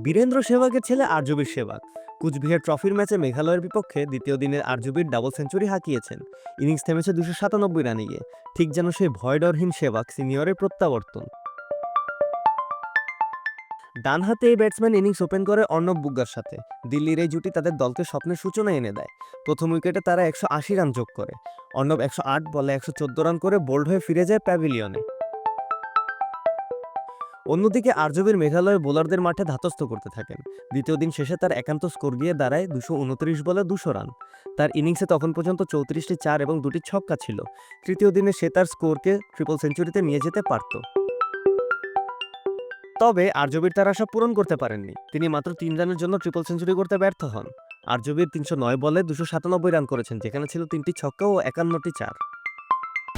বীরেন্দ্র সেহবাগের ছেলে আরজবীর সেহবাগ কুচবিহার ট্রফির ম্যাচে মেঘালয়ের বিপক্ষে দ্বিতীয় দিনের আরজবীর ডাবল সেঞ্চুরি হাঁকিয়েছেন। ইনিংস থেমেছে 297 রানে গিয়ে, ঠিক যেন সেই ভয়ডরহীন সেহবাগ সিনিয়রের প্রত্যাবর্তন। ডানহাতে এই ব্যাটসম্যান ইনিংস ওপেন করে অর্ণব বুগ্গার সাথে। দিল্লির এই জুটি তাদের দলকে স্বপ্নের সূচনা এনে দেয়। প্রথম উইকেটে তারা 180 রান যোগ করে। অর্ণব 108 বলে 114 রান করে বোল্ড হয়ে ফিরে যায় প্যাভিলিয়নে। অন্যদিকে আরজবীর মেঘালয়ের বোলারদের মাঠে ধাতস্থ করতে থাকেন। দ্বিতীয় দিন শেষে তার একান্ত স্কোর গিয়ে দাঁড়ায় 229 বলে 200 রান। তার ইনিংসে তখন পর্যন্ত 34টি চার এবং 2টি ছক্কা ছিল। তৃতীয় দিনে সে তার স্কোরকে ট্রিপল সেঞ্চুরিতে নিয়ে যেতে পারত। তবে আরজবীর তার আশা পূরণ করতে পারেননি। তিনি মাত্র 3 রানের জন্য ট্রিপল সেঞ্চুরি করতে ব্যর্থ হন। আরজবীর 309 বলে 297 রান করেছেন, যেখানে ছিল 3টি ছক্কা ও 51টি চার।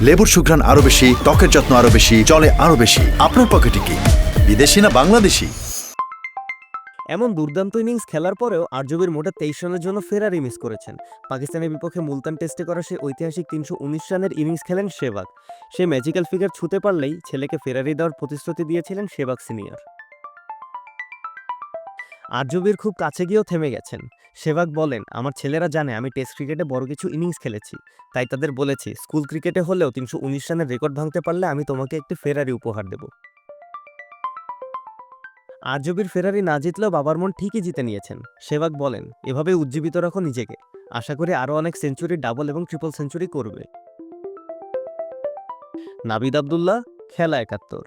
লেবুর সুঘ্রাণ আরো বেশি, ত্বকের যত্ন আরো বেশি, চলে আরো বেশি। আপনার পকেটে কি বিদেশি না বাংলাদেশি? এমন দুর্দান্ত ইনিংস খেলার পরেও আরজবীর মোটে 23 রানের জন্য ফেরারি মিস করেছেন। পাকিস্তানের বিপক্ষে মুলতান টেস্টে করা সেই ঐতিহাসিক 319 রানের ইনিংস খেলেন সেহবাগ। সে ম্যাজিক্যাল ফিগার ছুঁতে পারলেই ছেলেকে ফেরারি দেওয়ার প্রতিশ্রুতি দিয়েছিলেন সেহবাগ সিনিয়র। আরজবীর খুব কাছে গিয়েও থেমে গেছেন। সেহবাগ বলেন, আমার ছেলেরা জানে আমি টেস্ট ক্রিকেটে বড় কিছু ইনিংস খেলেছি, তাই তাদের বলেছি স্কুল ক্রিকেটে হলেও 319 রানের রেকর্ড ভাঙতে পারলে আমি তোমাকে একটি ফেরারি উপহার দেব। আরজবীর ফেরারি না জিতলেও বাবার মন ঠিকই জিতে নিয়েছেন। সেহবাগ বলেন, এভাবে উজ্জীবিত রাখো নিজেকে। আশা করি আরও অনেক সেঞ্চুরি, ডাবল এবং ট্রিপল সেঞ্চুরি করবে। নাবিদ আব্দুল্লাহ, খেলা 71।